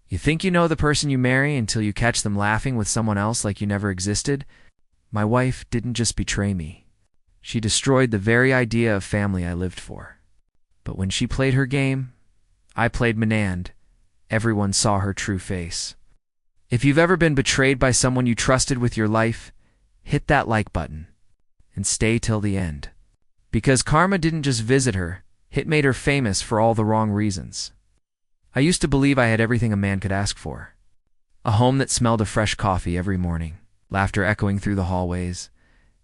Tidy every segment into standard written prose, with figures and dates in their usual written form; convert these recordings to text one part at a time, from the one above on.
You think you know the person you marry until you catch them laughing with someone else like you never existed? My wife didn't just betray me. She destroyed the very idea of family I lived for. But when she played her game, I played Manand. Everyone saw her true face. If you've ever been betrayed by someone you trusted with your life, hit that like button and stay till the end. Because karma didn't just visit her, it made her famous for all the wrong reasons. I used to believe I had everything a man could ask for. A home that smelled of fresh coffee every morning, laughter echoing through the hallways,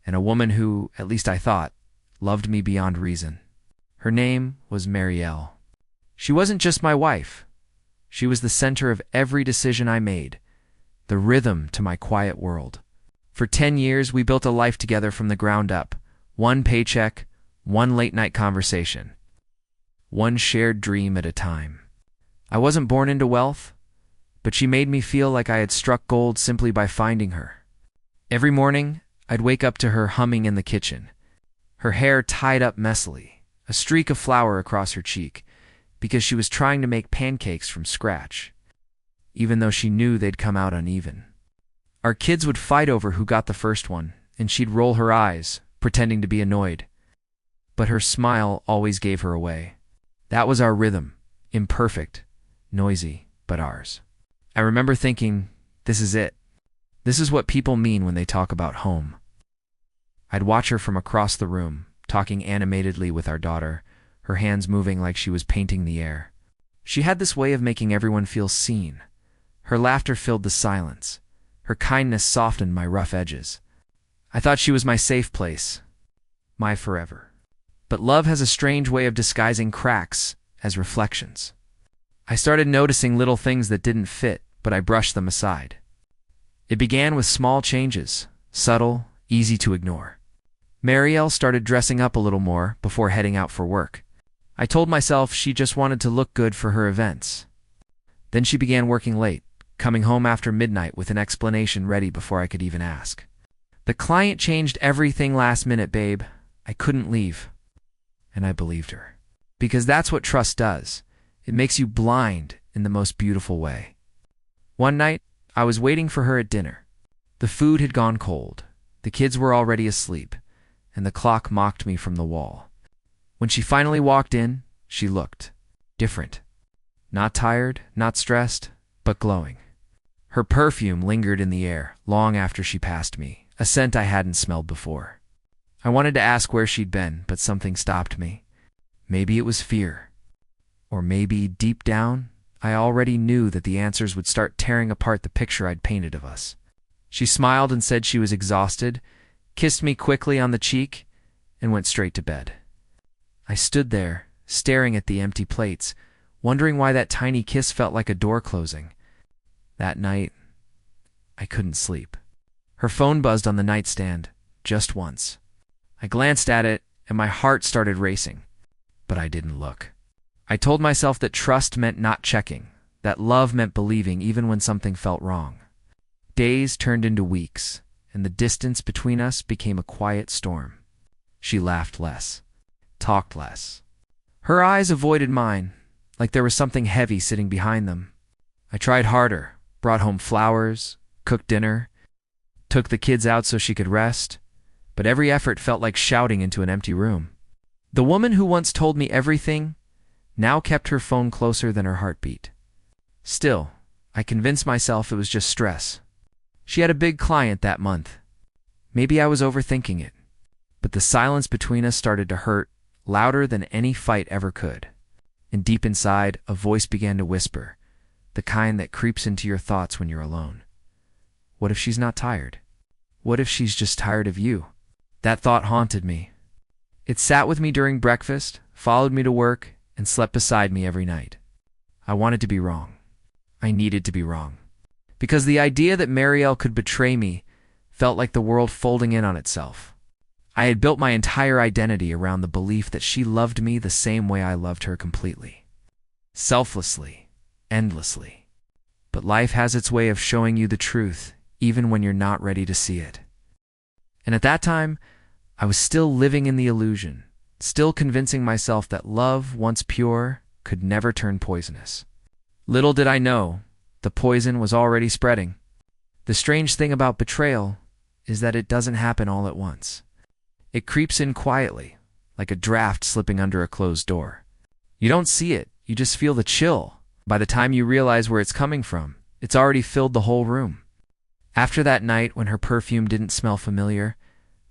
and a woman who, at least I thought, loved me beyond reason. Her name was Marielle. She wasn't just my wife. She was the center of every decision I made, the rhythm to my quiet world. For 10 years, we built a life together from the ground up. One paycheck, one late-night conversation. One shared dream at a time. I wasn't born into wealth, but she made me feel like I had struck gold simply by finding her. Every morning, I'd wake up to her humming in the kitchen, her hair tied up messily, a streak of flour across her cheek, because she was trying to make pancakes from scratch, even though she knew they'd come out uneven. Our kids would fight over who got the first one, and she'd roll her eyes, pretending to be annoyed. But her smile always gave her away. That was our rhythm, imperfect, noisy, but ours. I remember thinking, this is it. This is what people mean when they talk about home. I'd watch her from across the room, talking animatedly with our daughter, her hands moving like she was painting the air. She had this way of making everyone feel seen. Her laughter filled the silence. Her kindness softened my rough edges. I thought she was my safe place, my forever. But love has a strange way of disguising cracks as reflections. I started noticing little things that didn't fit, but I brushed them aside. It began with small changes, subtle, easy to ignore. Marielle started dressing up a little more before heading out for work. I told myself she just wanted to look good for her events. Then she began working late, coming home after midnight with an explanation ready before I could even ask. The client changed everything last minute, babe. I couldn't leave. And I believed her. Because that's what trust does. It makes you blind in the most beautiful way. One night, I was waiting for her at dinner. The food had gone cold. The kids were already asleep, and the clock mocked me from the wall. When she finally walked in, she looked different. Not tired, not stressed, but glowing. Her perfume lingered in the air long after she passed me, a scent I hadn't smelled before. I wanted to ask where she'd been, but something stopped me. Maybe it was fear. Or maybe, deep down, I already knew that the answers would start tearing apart the picture I'd painted of us. She smiled and said she was exhausted, kissed me quickly on the cheek, and went straight to bed. I stood there, staring at the empty plates, wondering why that tiny kiss felt like a door closing. That night, I couldn't sleep. Her phone buzzed on the nightstand, just once. I glanced at it, and my heart started racing. But I didn't look. I told myself that trust meant not checking, that love meant believing even when something felt wrong. Days turned into weeks, and the distance between us became a quiet storm. She laughed less, talked less. Her eyes avoided mine, like there was something heavy sitting behind them. I tried harder, brought home flowers, cooked dinner, took the kids out so she could rest, but every effort felt like shouting into an empty room. The woman who once told me everything now kept her phone closer than her heartbeat. Still, I convinced myself it was just stress. She had a big client that month. Maybe I was overthinking it, but the silence between us started to hurt, louder than any fight ever could. And deep inside, a voice began to whisper, the kind that creeps into your thoughts when you're alone. What if she's not tired? What if she's just tired of you? That thought haunted me. It sat with me during breakfast, followed me to work, and slept beside me every night. I wanted to be wrong. I needed to be wrong. Because the idea that Marielle could betray me felt like the world folding in on itself. I had built my entire identity around the belief that she loved me the same way I loved her completely. Selflessly, endlessly. But life has its way of showing you the truth, even when you're not ready to see it. And at that time, I was still living in the illusion, still convincing myself that love, once pure, could never turn poisonous. Little did I know, The poison was already spreading. The strange thing about betrayal is that it doesn't happen all at once. It creeps in quietly, like a draft slipping under a closed door. You don't see it, you just feel the chill. By the time you realize where it's coming from, it's already filled the whole room. After that night when her perfume didn't smell familiar,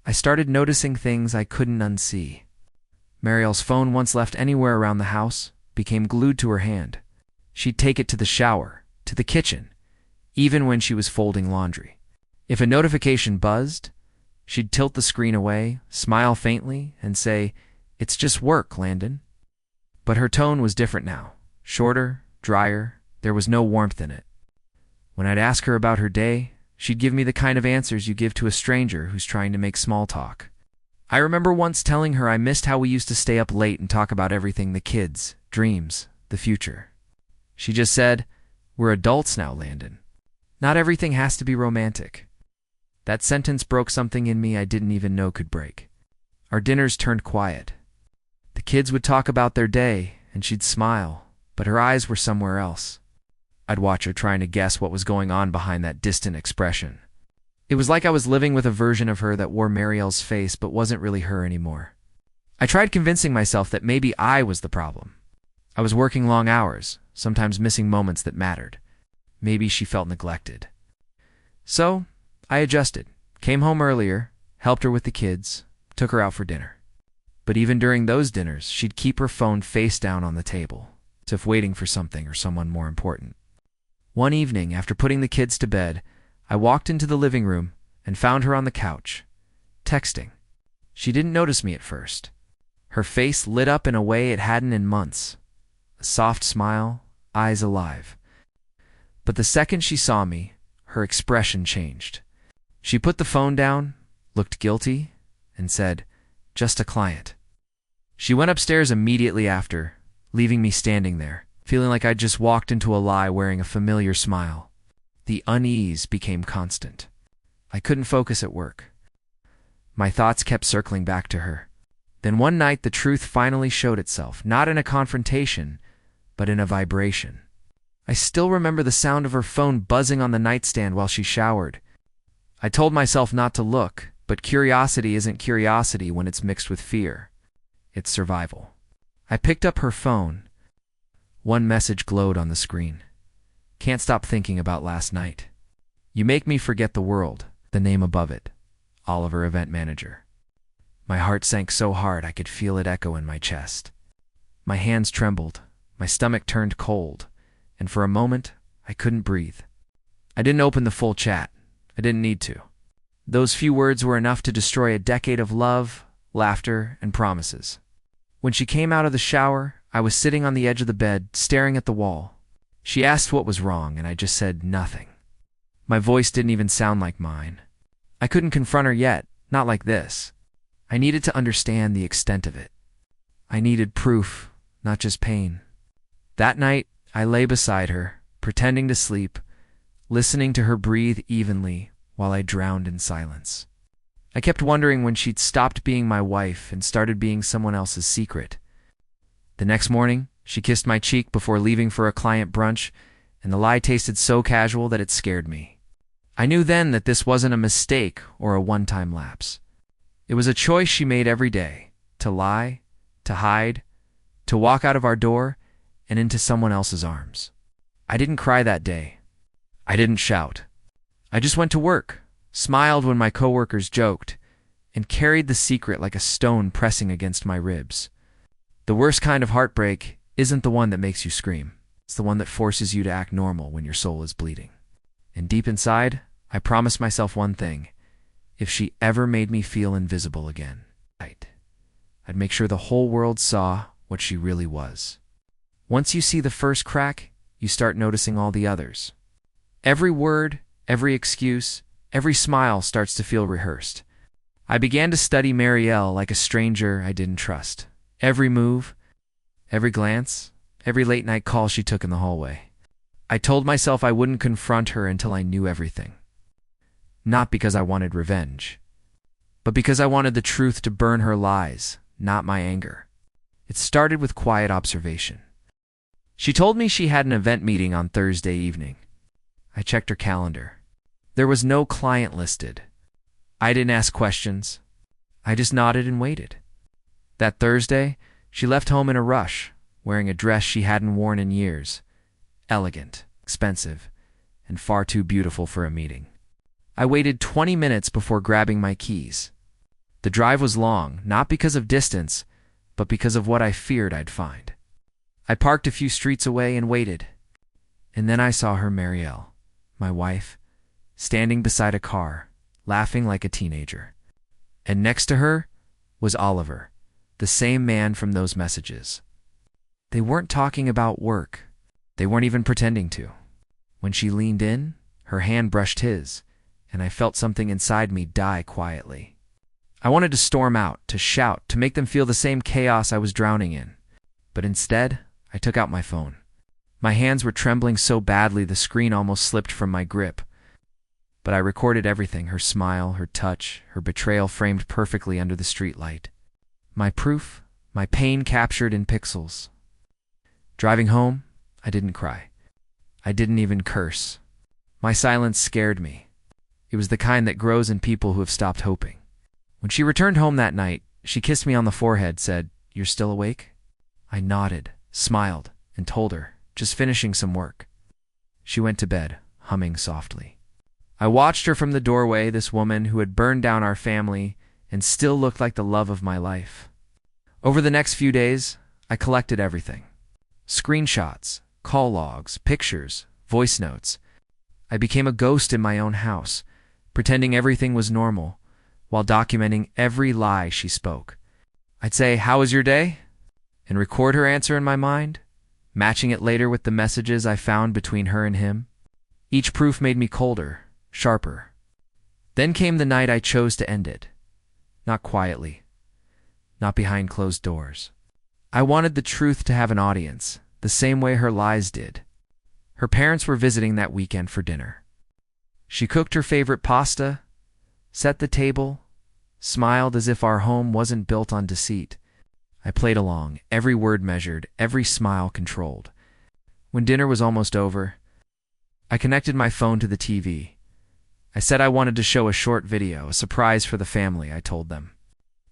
I started noticing things I couldn't unsee. Marielle's phone, once left anywhere around the house, became glued to her hand. She'd take it to the shower, to the kitchen, even when she was folding laundry. If a notification buzzed, she'd tilt the screen away, smile faintly, and say, "It's just work, Landon." But her tone was different now. Shorter, drier, there was no warmth in it. When I'd ask her about her day, she'd give me the kind of answers you give to a stranger who's trying to make small talk. I remember once telling her I missed how we used to stay up late and talk about everything: the kids, dreams, the future. She just said, "We're adults now, Landon. Not everything has to be romantic." That sentence broke something in me I didn't even know could break. Our dinners turned quiet. The kids would talk about their day, and she'd smile, but her eyes were somewhere else. I'd watch her trying to guess what was going on behind that distant expression. It was like I was living with a version of her that wore Marielle's face but wasn't really her anymore. I tried convincing myself that maybe I was the problem. I was working long hours, sometimes missing moments that mattered. Maybe she felt neglected. So, I adjusted, came home earlier, helped her with the kids, took her out for dinner. But even during those dinners, she'd keep her phone face down on the table, as if waiting for something or someone more important. One evening, after putting the kids to bed, I walked into the living room and found her on the couch, texting. She didn't notice me at first. Her face lit up in a way it hadn't in months. A soft smile, eyes alive. But the second she saw me, her expression changed. She put the phone down, looked guilty, and said, "Just a client." She went upstairs immediately after, leaving me standing there, feeling like I'd just walked into a lie wearing a familiar smile. The unease became constant. I couldn't focus at work. My thoughts kept circling back to her. Then one night the truth finally showed itself, not in a confrontation, but in a vibration. I still remember the sound of her phone buzzing on the nightstand while she showered. I told myself not to look, but curiosity isn't curiosity when it's mixed with fear. It's survival. I picked up her phone. One message glowed on the screen. "Can't stop thinking about last night. You make me forget the world," the name above it. Oliver, event manager. My heart sank so hard I could feel it echo in my chest. My hands trembled, my stomach turned cold, and for a moment, I couldn't breathe. I didn't open the full chat. I didn't need to. Those few words were enough to destroy a decade of love, laughter, and promises. When she came out of the shower, I was sitting on the edge of the bed, staring at the wall. She asked what was wrong, and I just said nothing. My voice didn't even sound like mine. I couldn't confront her yet, not like this. I needed to understand the extent of it. I needed proof, not just pain. That night, I lay beside her, pretending to sleep, listening to her breathe evenly while I drowned in silence. I kept wondering when she'd stopped being my wife and started being someone else's secret. The next morning, she kissed my cheek before leaving for a client brunch, and the lie tasted so casual that it scared me. I knew then that this wasn't a mistake or a one-time lapse. It was a choice she made every day, to lie, to hide, to walk out of our door and into someone else's arms. I didn't cry that day. I didn't shout. I just went to work, smiled when my coworkers joked, and carried the secret like a stone pressing against my ribs. The worst kind of heartbreak isn't the one that makes you scream. It's the one that forces you to act normal when your soul is bleeding. And deep inside, I promised myself one thing. If she ever made me feel invisible again, I'd make sure the whole world saw what she really was. Once you see the first crack, you start noticing all the others. Every word, every excuse, every smile starts to feel rehearsed. I began to study Marielle like a stranger I didn't trust. Every move, every glance, every late-night call she took in the hallway. I told myself I wouldn't confront her until I knew everything. Not because I wanted revenge, but because I wanted the truth to burn her lies, not my anger. It started with quiet observation. She told me she had an event meeting on Thursday evening. I checked her calendar. There was no client listed. I didn't ask questions. I just nodded and waited. That Thursday, she left home in a rush, wearing a dress she hadn't worn in years. Elegant, expensive, and far too beautiful for a meeting. I waited 20 minutes before grabbing my keys. The drive was long, not because of distance, but because of what I feared I'd find. I parked a few streets away and waited. And then I saw her, Marielle, my wife, standing beside a car, laughing like a teenager. And next to her was Oliver, the same man from those messages. They weren't talking about work. They weren't even pretending to. When she leaned in, her hand brushed his, and I felt something inside me die quietly. I wanted to storm out, to shout, to make them feel the same chaos I was drowning in. But instead, I took out my phone. My hands were trembling so badly the screen almost slipped from my grip. But I recorded everything, her smile, her touch, her betrayal framed perfectly under the streetlight. My proof, my pain captured in pixels. Driving home, I didn't cry. I didn't even curse. My silence scared me. It was the kind that grows in people who have stopped hoping. When she returned home that night, she kissed me on the forehead, said, "You're still awake?" I nodded, smiled, and told her, just finishing some work. She went to bed, humming softly. I watched her from the doorway, this woman who had burned down our family and still looked like the love of my life. Over the next few days, I collected everything. Screenshots, call logs, pictures, voice notes. I became a ghost in my own house, pretending everything was normal, while documenting every lie she spoke. I'd say, "How was your day?" and record her answer in my mind, matching it later with the messages I found between her and him. Each proof made me colder, sharper. Then came the night I chose to end it. Not quietly, not behind closed doors. I wanted the truth to have an audience, the same way her lies did. Her parents were visiting that weekend for dinner. She cooked her favorite pasta, set the table, smiled as if our home wasn't built on deceit. I played along, every word measured, every smile controlled. When dinner was almost over, I connected my phone to the TV. I said I wanted to show a short video, a surprise for the family, I told them.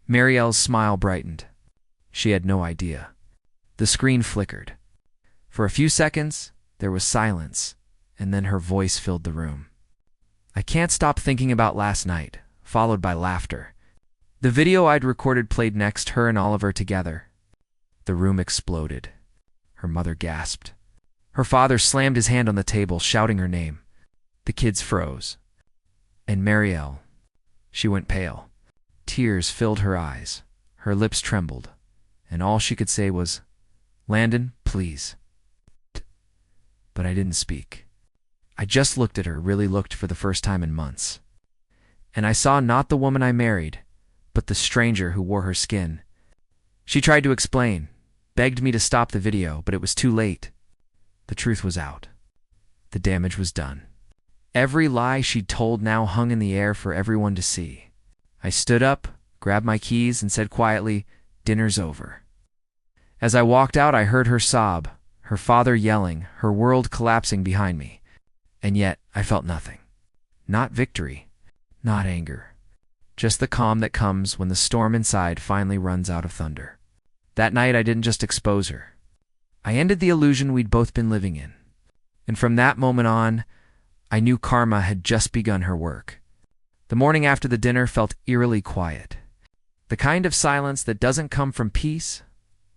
Marielle's smile brightened. She had no idea. The screen flickered. For a few seconds, there was silence, and then her voice filled the room. I can't stop thinking about last night, followed by laughter. The video I'd recorded played next, her and Oliver together. The room exploded. Her mother gasped. Her father slammed his hand on the table, shouting her name. The kids froze. And Marielle, she went pale. Tears filled her eyes. Her lips trembled. And all she could say was, "Landon, please." But I didn't speak. I just looked at her, really looked for the first time in months. And I saw not the woman I married, but the stranger who wore her skin. She tried to explain, begged me to stop the video, but it was too late. The truth was out. The damage was done. Every lie she'd told now hung in the air for everyone to see. I stood up, grabbed my keys, and said quietly, "Dinner's over." As I walked out, I heard her sob, her father yelling, her world collapsing behind me. And yet, I felt nothing. Not victory, not anger. Just the calm that comes when the storm inside finally runs out of thunder. That night, I didn't just expose her. I ended the illusion we'd both been living in. And from that moment on, I knew karma had just begun her work. The morning after the dinner felt eerily quiet. The kind of silence that doesn't come from peace,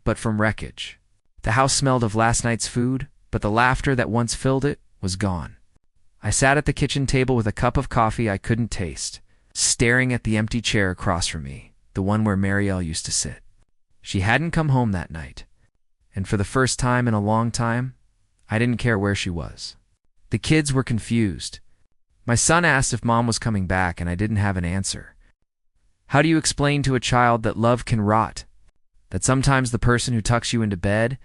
but from wreckage. The house smelled of last night's food, but the laughter that once filled it was gone. I sat at the kitchen table with a cup of coffee I couldn't taste, staring at the empty chair across from me, the one where Marielle used to sit. She hadn't come home that night, and for the first time in a long time, I didn't care where she was. The kids were confused. My son asked if Mom was coming back, and I didn't have an answer. How do you explain to a child that love can rot? That sometimes the person who tucks you into bed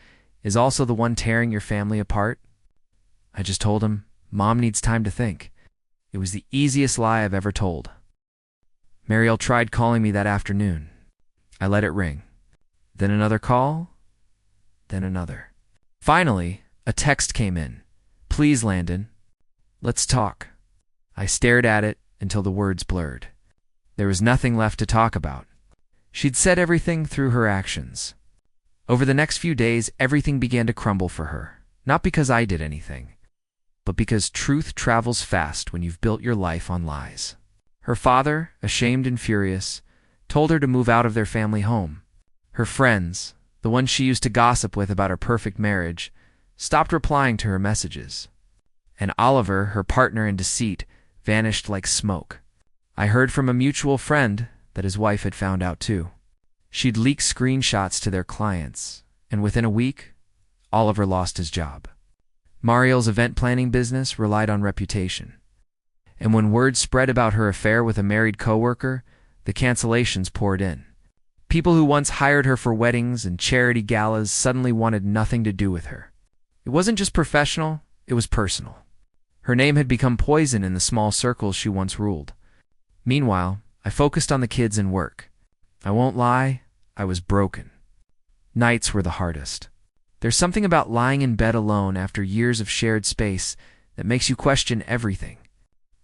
is also the one tearing your family apart? I just told him, Mom needs time to think. It was the easiest lie I've ever told. Marielle tried calling me that afternoon. I let it ring. Then another call. Then another. Finally, a text came in. "Please, Landon." Let's talk. I stared at it until the words blurred. There was nothing left to talk about. She'd said everything through her actions. Over the next few days, everything began to crumble for her. Not because I did anything, but because truth travels fast when you've built your life on lies. Her father, ashamed and furious, told her to move out of their family home. Her friends, the ones she used to gossip with about her perfect marriage, stopped replying to her messages. And Oliver, her partner in deceit, vanished like smoke. I heard from a mutual friend that his wife had found out too. She'd leaked screenshots to their clients, and within a week, Oliver lost his job. Mariel's event planning business relied on reputation. And when word spread about her affair with a married coworker, the cancellations poured in. People who once hired her for weddings and charity galas suddenly wanted nothing to do with her. It wasn't just professional, it was personal. Her name had become poison in the small circles she once ruled. Meanwhile, I focused on the kids and work. I won't lie, I was broken. Nights were the hardest. There's something about lying in bed alone after years of shared space that makes you question everything.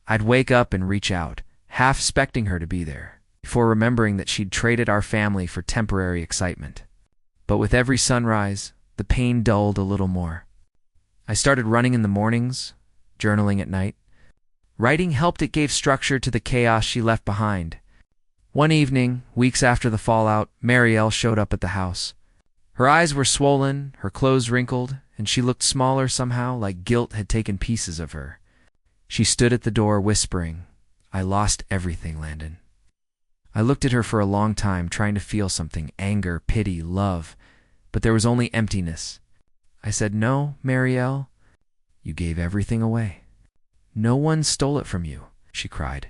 I'd wake up and reach out, half expecting her to be there, before remembering that she'd traded our family for temporary excitement. But with every sunrise, the pain dulled a little more. I started running in the mornings, journaling at night. Writing helped. It gave structure to the chaos she left behind. One evening, weeks after the fallout, Marielle showed up at the house. Her eyes were swollen, her clothes wrinkled, and she looked smaller somehow, like guilt had taken pieces of her. She stood at the door whispering, "I lost everything, Landon." I looked at her for a long time, trying to feel something, anger, pity, love, but there was only emptiness. I said, "No, Marielle, you gave everything away. No one stole it from you," she cried.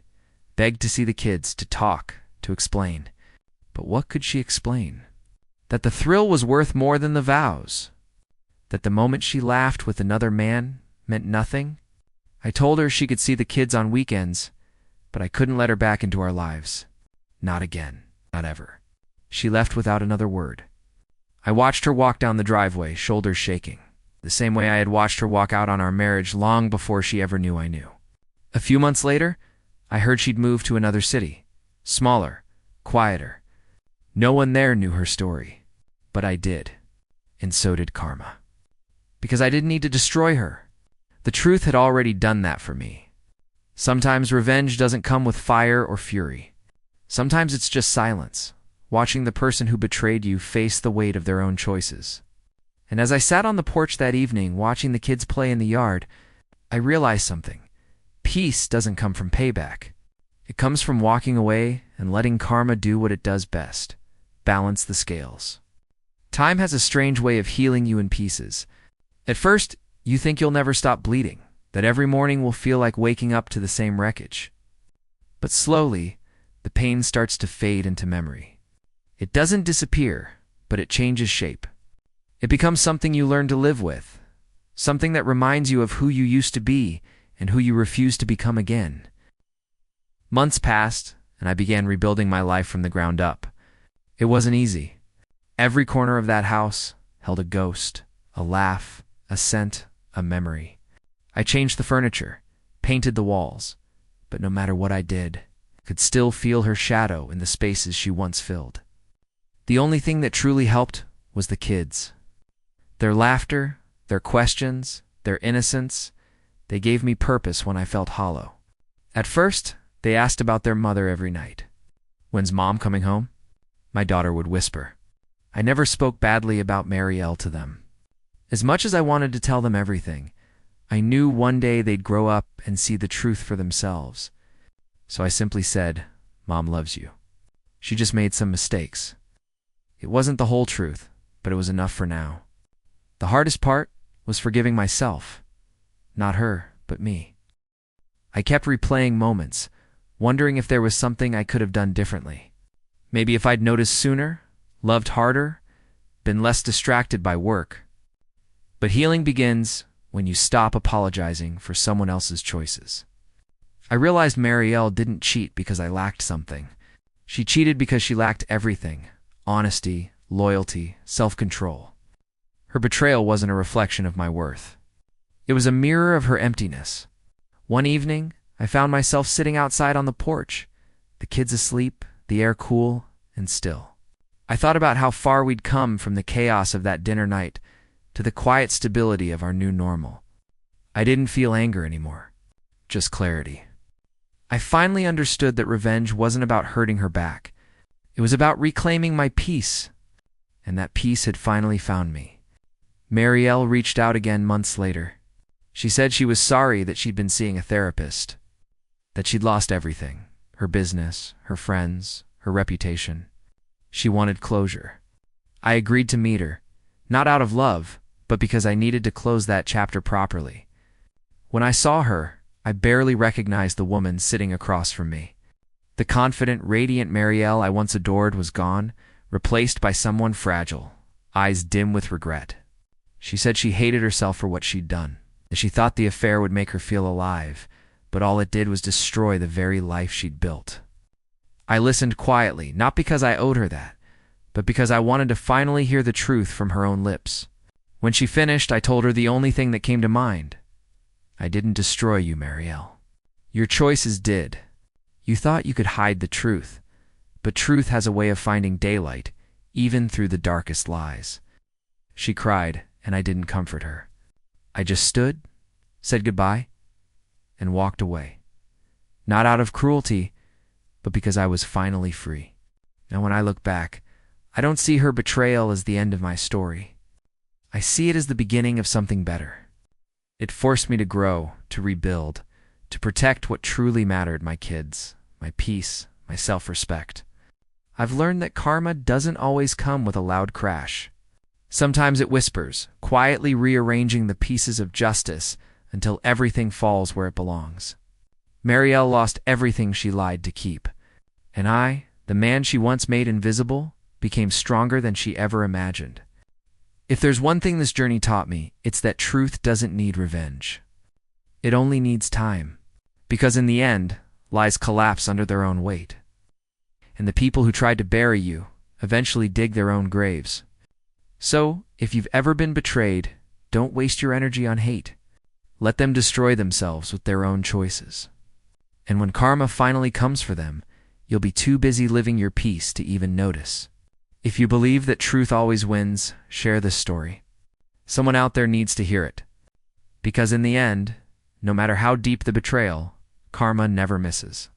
Begged to see the kids, to talk, to explain. But what could she explain? That the thrill was worth more than the vows. That the moment she laughed with another man meant nothing. I told her she could see the kids on weekends, but I couldn't let her back into our lives. Not again. Not ever. She left without another word. I watched her walk down the driveway, shoulders shaking, the same way I had watched her walk out on our marriage long before she ever knew I knew. A few months later, I heard she'd moved to another city, smaller, quieter. No one there knew her story, but I did, and so did karma. Because I didn't need to destroy her. The truth had already done that for me. Sometimes revenge doesn't come with fire or fury. Sometimes it's just silence, watching the person who betrayed you face the weight of their own choices. And as I sat on the porch that evening, watching the kids play in the yard, I realized something. Peace doesn't come from payback. It comes from walking away and letting karma do what it does best, balance the scales. Time has a strange way of healing you in pieces. At first, you think you'll never stop bleeding, that every morning will feel like waking up to the same wreckage. But slowly, the pain starts to fade into memory. It doesn't disappear, but it changes shape. It becomes something you learn to live with, something that reminds you of who you used to be and who you refuse to become again. Months passed, and I began rebuilding my life from the ground up. It wasn't easy. Every corner of that house held a ghost, a laugh, a scent, a memory. I changed the furniture, painted the walls, but no matter what I did, I could still feel her shadow in the spaces she once filled. The only thing that truly helped was the kids. Their laughter, their questions, their innocence, they gave me purpose when I felt hollow. At first, they asked about their mother every night. "When's Mom coming home?" My daughter would whisper. I never spoke badly about Marielle to them. As much as I wanted to tell them everything, I knew one day they'd grow up and see the truth for themselves. So I simply said, "Mom loves you. She just made some mistakes." It wasn't the whole truth, but it was enough for now. The hardest part was forgiving myself. Not her, but me. I kept replaying moments, wondering if there was something I could have done differently. Maybe if I'd noticed sooner, loved harder, been less distracted by work. But healing begins when you stop apologizing for someone else's choices. I realized Marielle didn't cheat because I lacked something. She cheated because she lacked everything: honesty, loyalty, self-control. Her betrayal wasn't a reflection of my worth. It was a mirror of her emptiness. One evening, I found myself sitting outside on the porch, the kids asleep, the air cool and still. I thought about how far we'd come from the chaos of that dinner night to the quiet stability of our new normal. I didn't feel anger anymore, just clarity. I finally understood that revenge wasn't about hurting her back. It was about reclaiming my peace, and that peace had finally found me. Marielle reached out again months later. She said she was sorry that she'd been seeing a therapist, that she'd lost everything, her business, her friends, her reputation. She wanted closure. I agreed to meet her, not out of love, but because I needed to close that chapter properly. When I saw her, I barely recognized the woman sitting across from me. The confident, radiant Marielle I once adored was gone, replaced by someone fragile, eyes dim with regret. She said she hated herself for what she'd done. She thought the affair would make her feel alive, but all it did was destroy the very life she'd built. I listened quietly, not because I owed her that, but because I wanted to finally hear the truth from her own lips. When she finished, I told her the only thing that came to mind. I didn't destroy you, Marielle. Your choices did. You thought you could hide the truth, but truth has a way of finding daylight, even through the darkest lies. She cried, and I didn't comfort her. I just stood, said goodbye, and walked away. Not out of cruelty, but because I was finally free. Now when I look back, I don't see her betrayal as the end of my story. I see it as the beginning of something better. It forced me to grow, to rebuild, to protect what truly mattered: my kids, my peace, my self-respect. I've learned that karma doesn't always come with a loud crash. Sometimes it whispers, quietly rearranging the pieces of justice until everything falls where it belongs. Marielle lost everything she lied to keep, and I, the man she once made invisible, became stronger than she ever imagined. If there's one thing this journey taught me, it's that truth doesn't need revenge. It only needs time, because in the end, lies collapse under their own weight. And the people who tried to bury you eventually dig their own graves. So, if you've ever been betrayed, don't waste your energy on hate. Let them destroy themselves with their own choices. And when karma finally comes for them, you'll be too busy living your peace to even notice. If you believe that truth always wins, share this story. Someone out there needs to hear it. Because in the end, no matter how deep the betrayal, karma never misses.